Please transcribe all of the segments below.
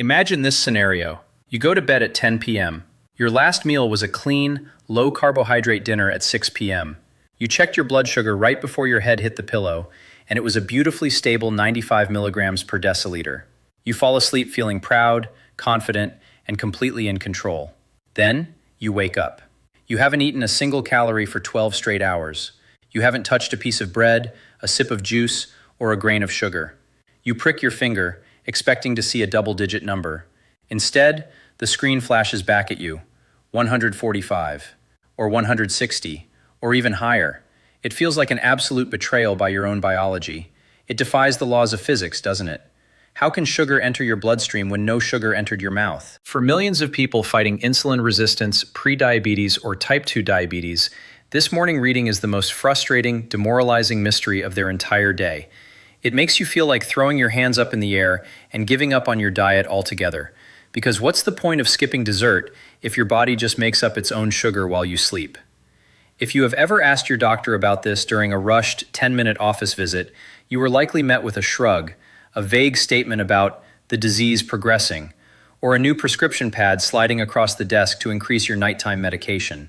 Imagine this scenario. You go to bed at 10 p.m. Your last meal was a clean, low-carbohydrate dinner at 6 p.m. You checked your blood sugar right before your head hit the pillow, and it was a beautifully stable 95 milligrams per deciliter. You fall asleep feeling proud, confident, and completely in control. Then, you wake up. You haven't eaten a single calorie for 12 straight hours. You haven't touched a piece of bread, a sip of juice, or a grain of sugar. You prick your finger, expecting to see a double-digit number. Instead, the screen flashes back at you, 145, or 160, or even higher. It feels like an absolute betrayal by your own biology. It defies the laws of physics, doesn't it? How can sugar enter your bloodstream when no sugar entered your mouth? For millions of people fighting insulin resistance, prediabetes, or type 2 diabetes, this morning reading is the most frustrating, demoralizing mystery of their entire day. It makes you feel like throwing your hands up in the air and giving up on your diet altogether. Because what's the point of skipping dessert if your body just makes up its own sugar while you sleep? If you have ever asked your doctor about this during a rushed 10-minute office visit, you were likely met with a shrug, a vague statement about the disease progressing, or a new prescription pad sliding across the desk to increase your nighttime medication.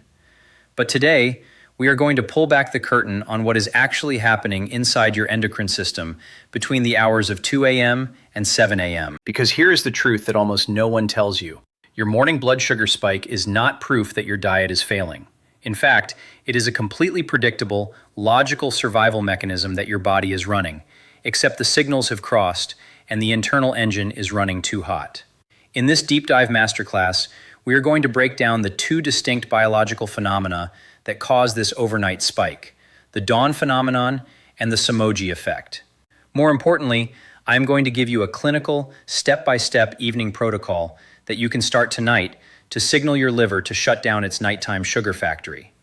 But today, we are going to pull back the curtain on what is actually happening inside your endocrine system between the hours of 2 a.m. and 7 a.m. Because here is the truth that almost no one tells you. Your morning blood sugar spike is not proof that your diet is failing. In fact, it is a completely predictable, logical survival mechanism that your body is running, except the signals have crossed and the internal engine is running too hot. In this deep dive masterclass, we are going to break down the two distinct biological phenomena that cause this overnight spike, the dawn phenomenon and the Somogyi effect. More importantly, I am going to give you a clinical, step-by-step evening protocol that you can start tonight to signal your liver to shut down its nighttime sugar factory.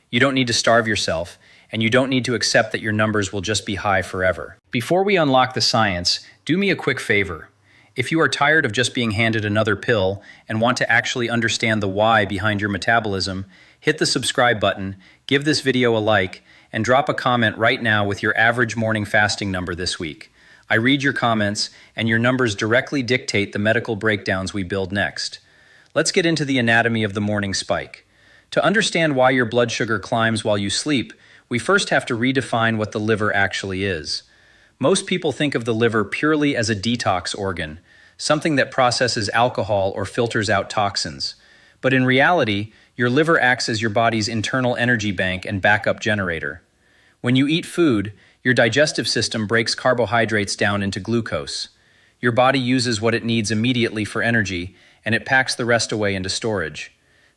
You don't need to starve yourself, and you don't need to accept that your numbers will just be high forever. Before we unlock the science, do me a quick favor. If you are tired of just being handed another pill and want to actually understand the why behind your metabolism, hit the subscribe button, give this video a like, and drop a comment right now with your average morning fasting number this week. I read your comments, and your numbers directly dictate the medical breakdowns we build next. Let's get into the anatomy of the morning spike. To understand why your blood sugar climbs while you sleep, we first have to redefine what the liver actually is. Most people think of the liver purely as a detox organ, something that processes alcohol or filters out toxins. But in reality, your liver acts as your body's internal energy bank and backup generator. When you eat food, your digestive system breaks carbohydrates down into glucose. Your body uses what it needs immediately for energy, and it packs the rest away into storage.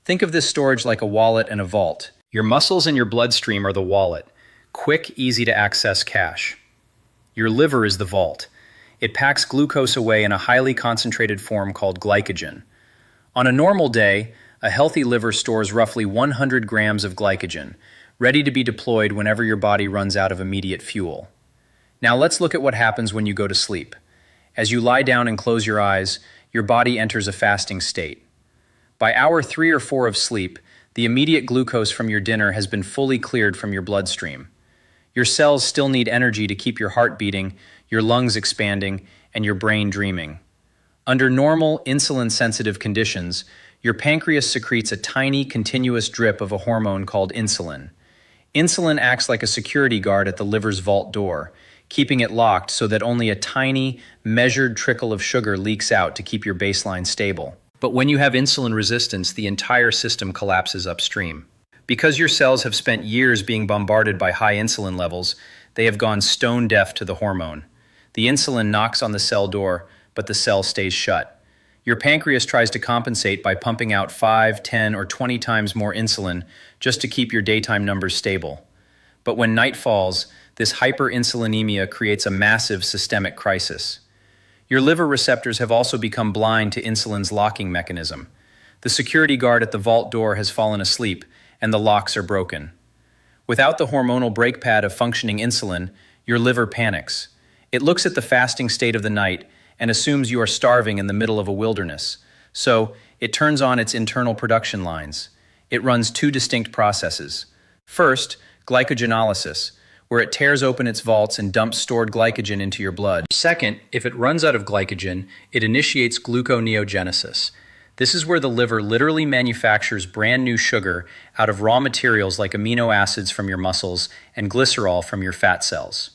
Think of this storage like a wallet and a vault. Your muscles and your bloodstream are the wallet, quick, easy to access cash. Your liver is the vault. It packs glucose away in a highly concentrated form called glycogen. On a normal day, a healthy liver stores roughly 100 grams of glycogen, ready to be deployed whenever your body runs out of immediate fuel. Now let's look at what happens when you go to sleep. As you lie down and close your eyes, your body enters a fasting state. By hour 3 or 4 of sleep, the immediate glucose from your dinner has been fully cleared from your bloodstream. Your cells still need energy to keep your heart beating, your lungs expanding, and your brain dreaming. Under normal, insulin-sensitive conditions, your pancreas secretes a tiny, continuous drip of a hormone called insulin. Insulin acts like a security guard at the liver's vault door, keeping it locked so that only a tiny, measured trickle of sugar leaks out to keep your baseline stable. But when you have insulin resistance, the entire system collapses upstream. Because your cells have spent years being bombarded by high insulin levels, they have gone stone deaf to the hormone. The insulin knocks on the cell door, but the cell stays shut. Your pancreas tries to compensate by pumping out 5, 10, or 20 times more insulin just to keep your daytime numbers stable. But when night falls, this hyperinsulinemia creates a massive systemic crisis. Your liver receptors have also become blind to insulin's locking mechanism. The security guard at the vault door has fallen asleep, and the locks are broken. Without the hormonal brake pad of functioning insulin, your liver panics. It looks at the fasting state of the night and assumes you are starving in the middle of a wilderness. So, it turns on its internal production lines. It runs two distinct processes. First, glycogenolysis, where it tears open its vaults and dumps stored glycogen into your blood. Second, if it runs out of glycogen, it initiates gluconeogenesis. This is where the liver literally manufactures brand new sugar out of raw materials like amino acids from your muscles and glycerol from your fat cells.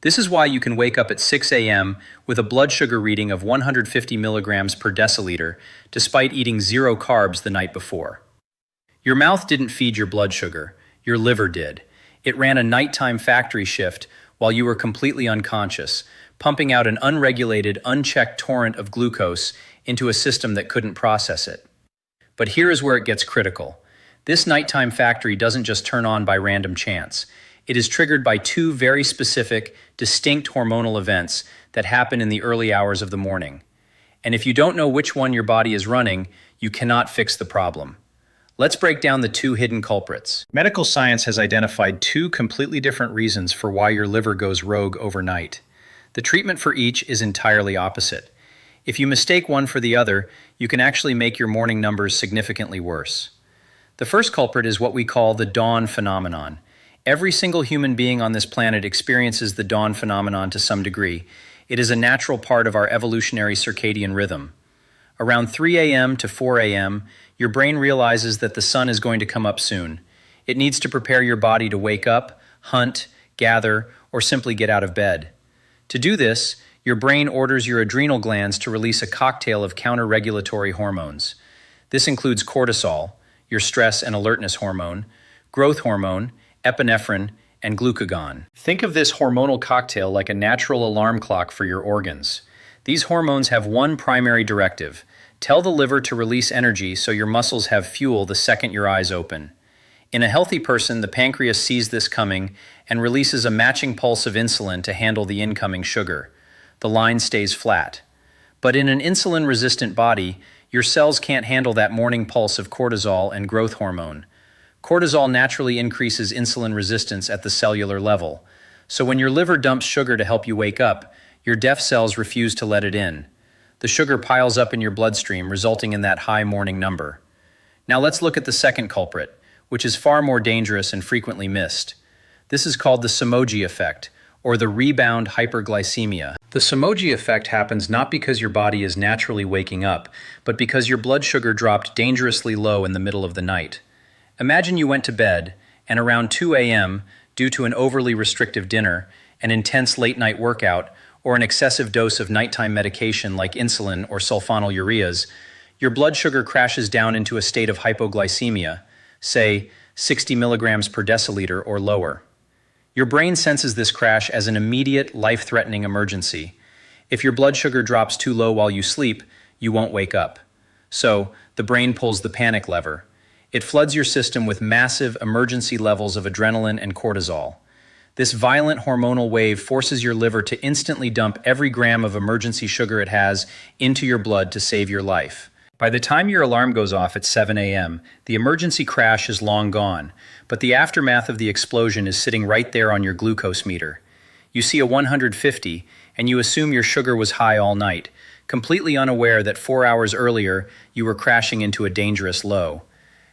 This is why you can wake up at 6 a.m. with a blood sugar reading of 150 milligrams per deciliter, despite eating 0 carbs the night before. Your mouth didn't feed your blood sugar, your liver did. It ran a nighttime factory shift while you were completely unconscious, pumping out an unregulated, unchecked torrent of glucose into a system that couldn't process it. But here is where it gets critical. This nighttime factory doesn't just turn on by random chance. It is triggered by 2 very specific, distinct hormonal events that happen in the early hours of the morning. And if you don't know which one your body is running, you cannot fix the problem. Let's break down the 2 hidden culprits. Medical science has identified 2 completely different reasons for why your liver goes rogue overnight. The treatment for each is entirely opposite. If you mistake one for the other, you can actually make your morning numbers significantly worse. The first culprit is what we call the dawn phenomenon. Every single human being on this planet experiences the dawn phenomenon to some degree. It is a natural part of our evolutionary circadian rhythm. Around 3 a.m. to 4 a.m., your brain realizes that the sun is going to come up soon. It needs to prepare your body to wake up, hunt, gather, or simply get out of bed. To do this, your brain orders your adrenal glands to release a cocktail of counter-regulatory hormones. This includes cortisol, your stress and alertness hormone, growth hormone, epinephrine, and glucagon. Think of this hormonal cocktail like a natural alarm clock for your organs. These hormones have one primary directive: tell the liver to release energy so your muscles have fuel the second your eyes open. In a healthy person, the pancreas sees this coming and releases a matching pulse of insulin to handle the incoming sugar. The line stays flat. But in an insulin-resistant body, your cells can't handle that morning pulse of cortisol and growth hormone. Cortisol naturally increases insulin resistance at the cellular level. So when your liver dumps sugar to help you wake up, your deaf cells refuse to let it in. The sugar piles up in your bloodstream, resulting in that high morning number. Now let's look at the second culprit, which is far more dangerous and frequently missed. This is called the Somogyi Effect, or the rebound hyperglycemia. The Somogyi Effect happens not because your body is naturally waking up, but because your blood sugar dropped dangerously low in the middle of the night. Imagine you went to bed, and around 2 a.m., due to an overly restrictive dinner, an intense late-night workout, or an excessive dose of nighttime medication like insulin or sulfonylureas, your blood sugar crashes down into a state of hypoglycemia, say 60 milligrams per deciliter or lower. Your brain senses this crash as an immediate, life-threatening emergency. If your blood sugar drops too low while you sleep, you won't wake up. So, the brain pulls the panic lever. It floods your system with massive emergency levels of adrenaline and cortisol. This violent hormonal wave forces your liver to instantly dump every gram of emergency sugar it has into your blood to save your life. By the time your alarm goes off at 7 a.m., the emergency crash is long gone, but the aftermath of the explosion is sitting right there on your glucose meter. You see a 150, and you assume your sugar was high all night, completely unaware that 4 hours earlier you were crashing into a dangerous low.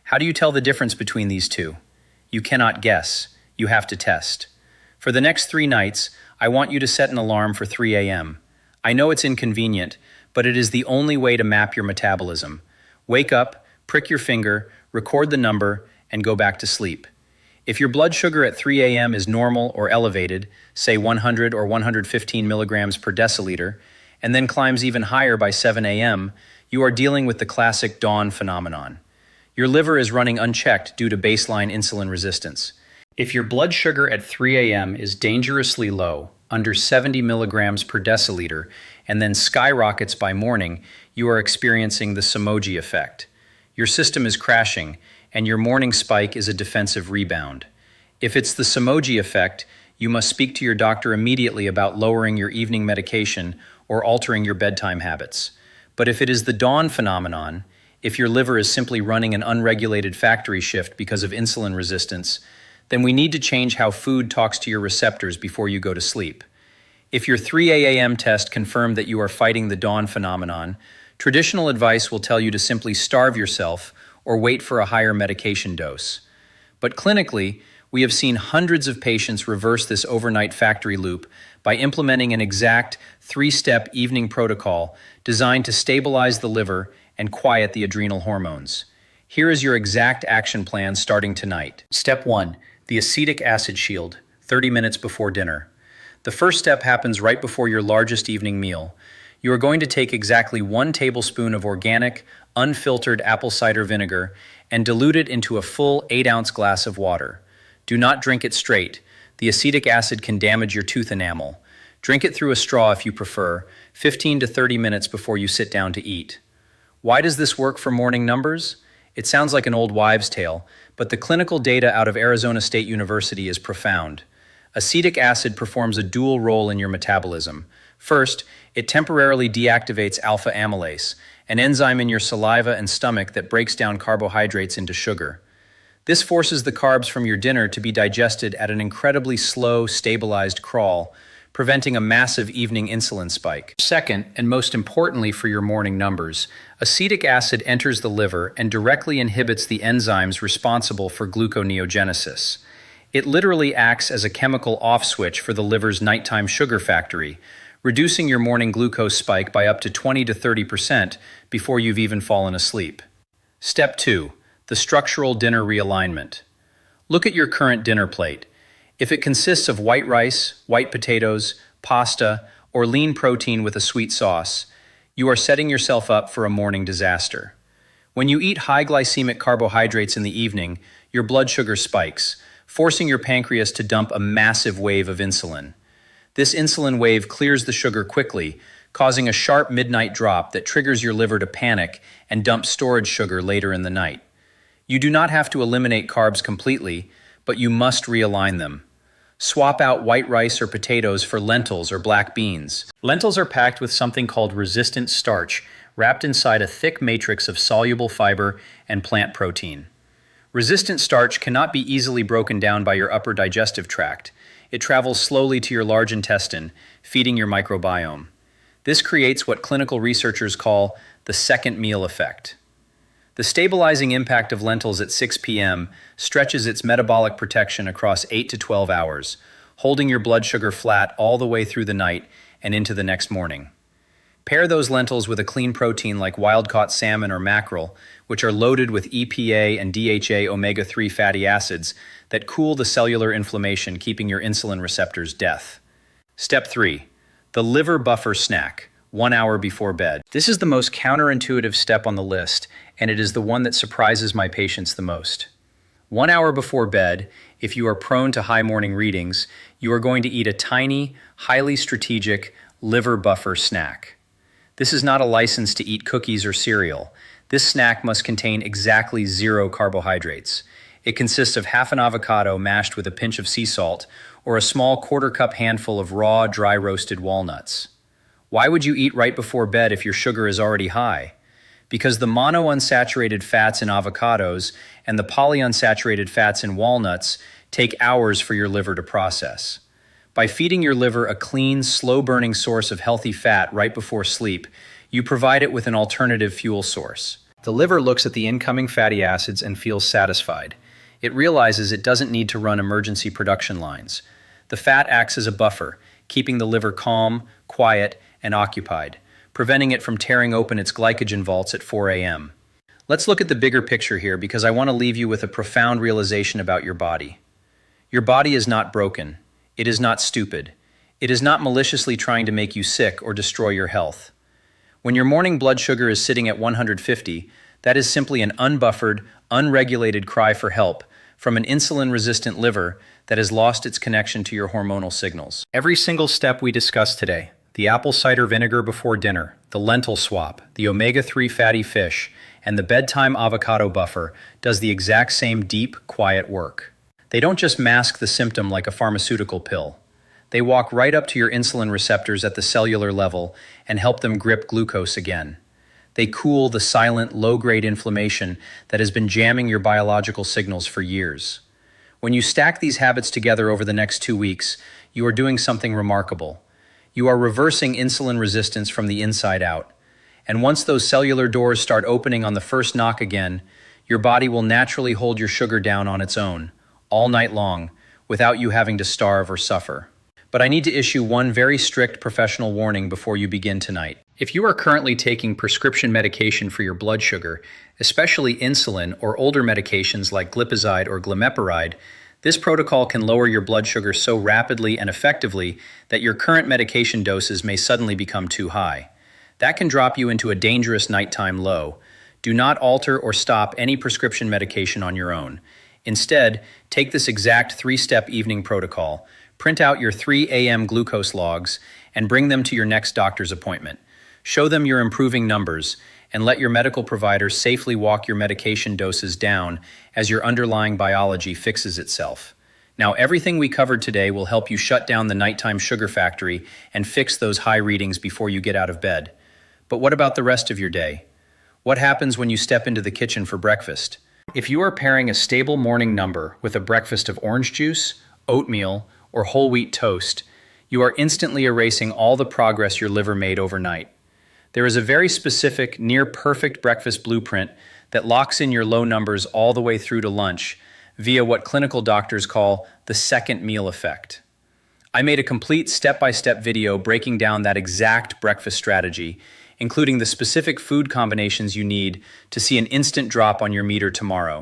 How do you tell the difference between these two? You cannot guess. You have to test. For the next 3 nights, I want you to set an alarm for 3 a.m. I know it's inconvenient, but it is the only way to map your metabolism. Wake up, prick your finger, record the number, and go back to sleep. If your blood sugar at 3 a.m. is normal or elevated, say 100 or 115 milligrams per deciliter, and then climbs even higher by 7 a.m., you are dealing with the classic dawn phenomenon. Your liver is running unchecked due to baseline insulin resistance. If your blood sugar at 3 a.m. is dangerously low, under 70 milligrams per deciliter, and then skyrockets by morning, you are experiencing the Somogyi Effect. Your system is crashing, and your morning spike is a defensive rebound. If it's the Somogyi Effect, you must speak to your doctor immediately about lowering your evening medication or altering your bedtime habits. But if it is the dawn phenomenon, if your liver is simply running an unregulated factory shift because of insulin resistance, then we need to change how food talks to your receptors before you go to sleep. If your 3 a.m. test confirmed that you are fighting the dawn phenomenon, traditional advice will tell you to simply starve yourself or wait for a higher medication dose. But clinically, We have seen hundreds of patients reverse this overnight factory loop by implementing an exact three-step evening protocol designed to stabilize the liver and quiet the adrenal hormones. Here is your exact action plan starting tonight. Step 1. The acetic acid shield, 30 minutes before dinner. The first step happens right before your largest evening meal. You are going to take exactly 1 tablespoon of organic, unfiltered apple cider vinegar and dilute it into a full 8-ounce glass of water. Do not drink it straight. The acetic acid can damage your tooth enamel. Drink it through a straw if you prefer, 15 to 30 minutes before you sit down to eat. Why does this work for morning numbers? It sounds like an old wives' tale, but the clinical data out of Arizona State University is profound. Acetic acid performs a dual role in your metabolism. First, it temporarily deactivates alpha amylase, an enzyme in your saliva and stomach that breaks down carbohydrates into sugar. This forces the carbs from your dinner to be digested at an incredibly slow, stabilized crawl, preventing a massive evening insulin spike. Second, and most importantly for your morning numbers, acetic acid enters the liver and directly inhibits the enzymes responsible for gluconeogenesis. It literally acts as a chemical off switch for the liver's nighttime sugar factory, reducing your morning glucose spike by up to 20 to 30% before you've even fallen asleep. Step 2. The structural dinner realignment. Look at your current dinner plate. If it consists of white rice, white potatoes, pasta, or lean protein with a sweet sauce, you are setting yourself up for a morning disaster. When you eat high glycemic carbohydrates in the evening, your blood sugar spikes, forcing your pancreas to dump a massive wave of insulin. This insulin wave clears the sugar quickly, causing a sharp midnight drop that triggers your liver to panic and dump storage sugar later in the night. You do not have to eliminate carbs completely, but you must realign them. Swap out white rice or potatoes for lentils or black beans. Lentils are packed with something called resistant starch, wrapped inside a thick matrix of soluble fiber and plant protein. Resistant starch cannot be easily broken down by your upper digestive tract. It travels slowly to your large intestine, feeding your microbiome. This creates what clinical researchers call the second meal effect. The stabilizing impact of lentils at 6 p.m. stretches its metabolic protection across 8 to 12 hours, holding your blood sugar flat all the way through the night and into the next morning. Pair those lentils with a clean protein like wild-caught salmon or mackerel, which are loaded with EPA and DHA omega-3 fatty acids that cool the cellular inflammation, keeping your insulin receptors death. Step 3. The liver buffer snack, 1 hour before bed. This is the most counterintuitive step on the list, and it is the one that surprises my patients the most. 1 hour before bed, if you are prone to high morning readings, you are going to eat a tiny, highly strategic liver buffer snack. This is not a license to eat cookies or cereal. This snack must contain exactly 0 carbohydrates. It consists of half an avocado mashed with a pinch of sea salt or a small quarter-cup handful of raw, dry-roasted walnuts. Why would you eat right before bed if your sugar is already high? Because the monounsaturated fats in avocados and the polyunsaturated fats in walnuts take hours for your liver to process. By feeding your liver a clean, slow-burning source of healthy fat right before sleep, you provide it with an alternative fuel source. The liver looks at the incoming fatty acids and feels satisfied. It realizes it doesn't need to run emergency production lines. The fat acts as a buffer, keeping the liver calm, quiet, and occupied, preventing it from tearing open its glycogen vaults at 4 a.m. Let's look at the bigger picture here because I want to leave you with a profound realization about your body. Your body is not broken. It is not stupid. It is not maliciously trying to make you sick or destroy your health. When your morning blood sugar is sitting at 150, that is simply an unbuffered, unregulated cry for help from an insulin-resistant liver that has lost its connection to your hormonal signals. Every single step we discussed today, the apple cider vinegar before dinner, the lentil swap, the omega-3 fatty fish, and the bedtime avocado buffer, does the exact same deep, quiet work. They don't just mask the symptom like a pharmaceutical pill. They walk right up to your insulin receptors at the cellular level and help them grip glucose again. They cool the silent, low-grade inflammation that has been jamming your biological signals for years. When you stack these habits together over the next 2 weeks, you are doing something remarkable. You are reversing insulin resistance from the inside out. And once those cellular doors start opening on the first knock again, your body will naturally hold your sugar down on its own, all night long, without you having to starve or suffer. But I need to issue one very strict professional warning before you begin tonight. If you are currently taking prescription medication for your blood sugar, especially insulin or older medications like glipizide or glimepiride, this protocol can lower your blood sugar so rapidly and effectively that your current medication doses may suddenly become too high. That can drop you into a dangerous nighttime low. Do not alter or stop any prescription medication on your own. Instead, take this exact 3-step evening protocol, print out your 3 a.m. glucose logs, and bring them to your next doctor's appointment. Show them your improving numbers, and let your medical provider safely walk your medication doses down as your underlying biology fixes itself. Now, everything we covered today will help you shut down the nighttime sugar factory and fix those high readings before you get out of bed. But what about the rest of your day? What happens when you step into the kitchen for breakfast? If you are pairing a stable morning number with a breakfast of orange juice, oatmeal, or whole wheat toast, you are instantly erasing all the progress your liver made overnight. There is a very specific, near-perfect breakfast blueprint that locks in your low numbers all the way through to lunch via what clinical doctors call the second meal effect. I made a complete step-by-step video breaking down that exact breakfast strategy, including the specific food combinations you need to see an instant drop on your meter tomorrow.